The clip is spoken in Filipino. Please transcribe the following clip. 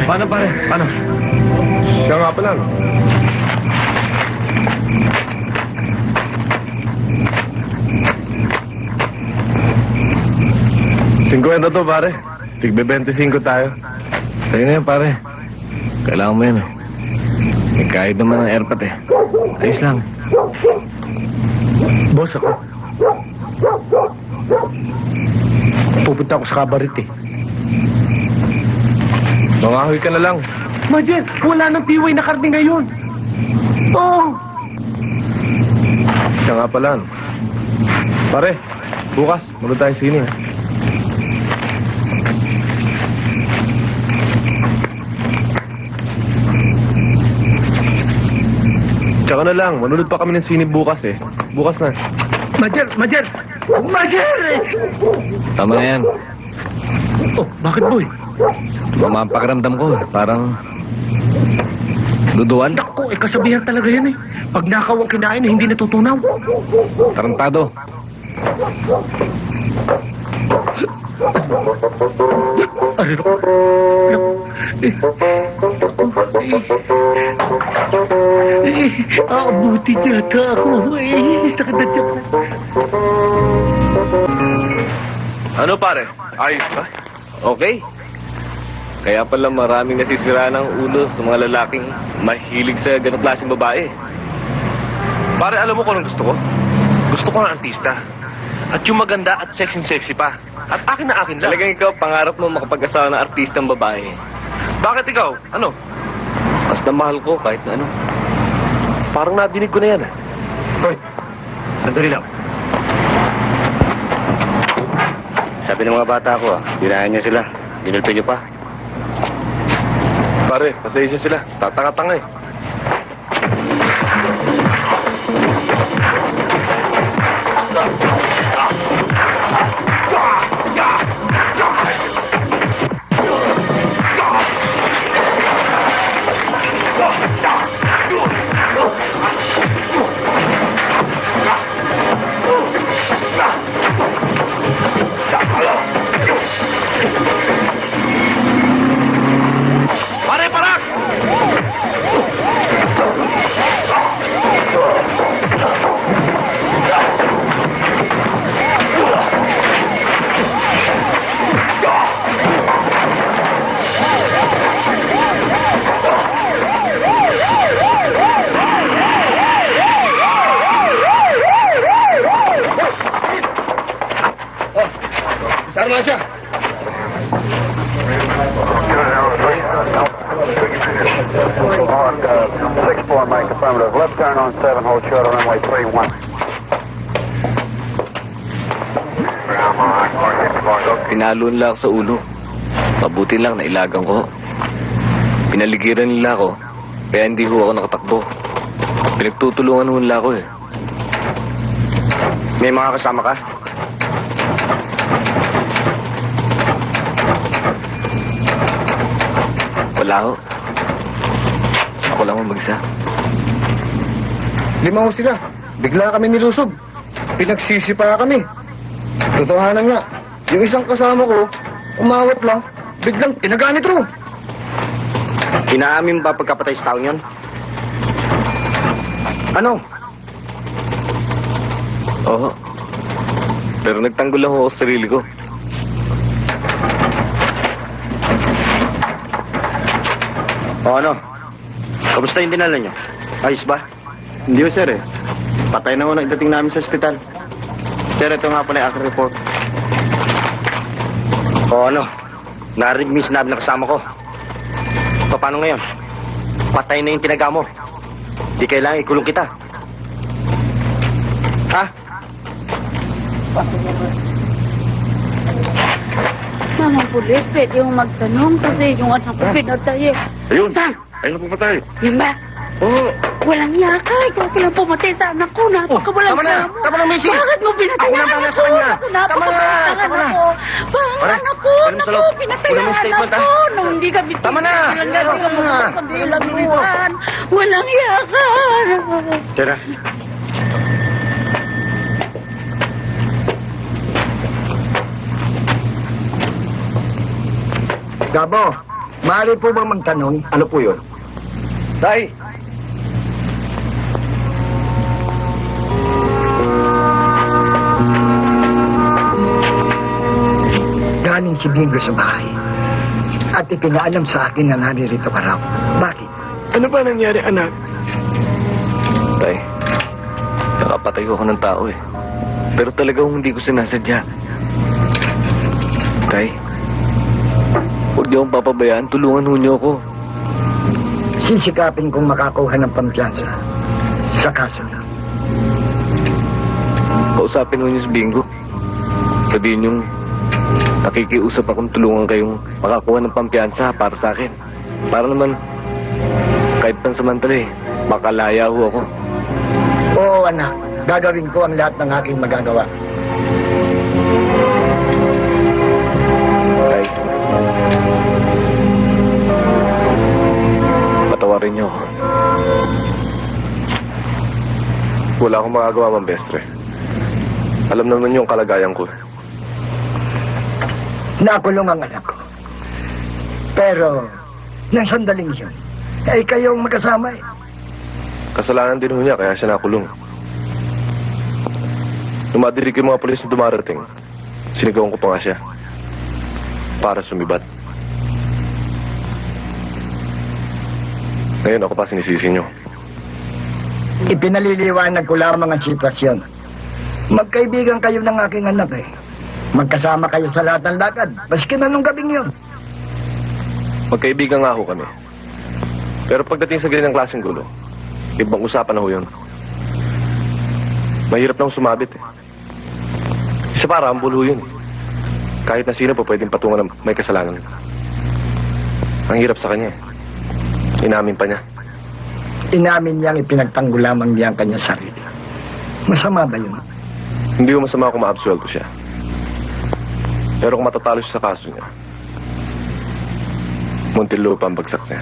Paano pare? Paano? Siya nga pala. 50 to, pare. Tigbe 25 tayo. Sa'yo na yan, pare. Kailangan mo yan, eh. Kahit naman ang airpat, eh. Ayos lang. Boss, ako. Pupunta ako sa kabarit, eh. Mangahoy ka na lang. Majel, wala nang tiway na karne ngayon. Oo. Siya nga pala. Pare, bukas, muna tayo sini, ha? Tsaka na lang, manunod pa kami ng sini bukas, eh. Bukas na. Majel! Majel! Tama na yan. Oh, bakit, boy? Tama ang pakiramdam ko, parang... duduan. Naku, kasabihan talaga yan, eh. Pag nakaw ang kinain, hindi natutunaw. Tarantado. Buti yata ako. Sakit na tiyan. Ano, pare? Ayos ba? Okay. Kaya pala maraming nasisira ng ulo sa mga lalaking mahilig sa ganong klaseng babae. Pare, alam mo kung anong gusto ko? Gusto ko ng artista. At yung maganda at sexy pa. At akin na akin lang. Talagang ikaw, pangarap mo makapag-asawa ng artistang babae. Bakit ikaw? Ano? Mas na mahal ko kahit na ano. Parang nadinig ko na yan, eh. Hoy, sandali lang. Sabi ng mga bata ko, dinayan niyo sila. Dinulto niyo pa. Pare, pasensya sila. Tatanga-tanga, eh. Pare, parak! Saan na siya? On 6-4, make affirmative. Left turn on 7, hold short of runway 31. Pinalon lang ako sa ulo. Mabuti lang na ilagang ko. Pinaligiran nila ako, kaya hindi ho ako nakatakbo. Pinagtutulungan ho nila ako, eh. May mga kasama ka? Wala ho. Ako lang ang mag-isa. 5 ho sila. Bigla kami nilusog. Pinagsisipa kami. Totohanan nga. Yung isang kasama ko, umawat lang. Biglang tinaganit ro. Inaamin ba pagkapatay sa taong yun? Ano? Oo. Pero nagtanggol lang ako sa sarili ko. O ano? Kamusta yung dinala nyo? Ayos ba? Hindi ho, sir, eh. Patay na ho na dating namin sa ospital. Sir, ito nga pala yung aking report. O ano? Narinig mo yung sinabi na kasama ko. Paano ngayon? Patay na yung tinaga mo. Di kailangan ikulong kita. Ha? Mama pulis, pwede yung magtanong kasi yung anak ko pinatay eh. Ayun. Saan? Ayun na pumatay. Yun ba? Oo. Walang yaka. Ikaw palang pumatay sa anak ko. Napakawalang tama na. mo. Tama na, Macy. Bakit mo pinatay Ako ang lang anak bala ko? sa kanya. Tama na. Tama na. Pare, Anak ko. ganun sa loob. Pinatay Una ang mo yung statement, anak ha? ko. Nung hindi kami Tama na. kabilang buwan. Walang yaka. Tira. Gabo, maaari po bang magtanong? Ano po yun? Tay! Galing si Bingo sa bahay. At ipinaalam sa akin na naririto ka raw. Bakit? Ano ba nangyari, anak? Tay, nakapatay ako ng tao eh. Pero talagang hindi ko sinasadya. Tay, huwag niyo akong papabayaan. Tulungan ho niyo ako. Sisikapin kong makakuha ng pampiyansa sa kaso na. Kausapin ho niyo si Bingo. Sabihin niyong nakikiusap akong tulungan kayong makakuha ng pampiyansa para sa akin. Para naman, kahit pansamantala eh, makalaya ho ako. Oo, anak. Gagawin ko ang lahat ng aking magagawa. Tay, patawarin niyo ako. Wala akong magagawa, Mambestre. Alam naman yung kalagayan ko. Nakulong ang anak ko. Pero, nang sandaling yun, ay kayong magkasama eh. Kasalanan din ho niya, kaya siya nakulong. Nung madirig yung mga pulis na dumarating, sinigawan ko pa nga siya. Para sumibat. Ngayon ako pa sinisisi niyo. Ipinaliliwanag ko lamang ang sitwasyon. Magkaibigan kayo ng aking anak eh. Magkasama kayo sa lahat ng lakad, maski na nung gabing yun. Magkaibigan nga ho kami. Pero pagdating sa ganyan klaseng gulo, ibang usapan na ho yun. Mahirap lang sumabit eh. Isa para ang bulo yun eh. Kahit na sino pa pwedeng patungan ng may kasalanan. Ang hirap sa kanya eh. Inamin pa niya. Inamin niyang ipinagtanggol lamang niya ang kanyang sarili. Masama ba yun? Hindi ko masama kung ma-absuelto siya. Pero kung matatalo siya sa kaso niya, Muntinlupa ang bagsak niya.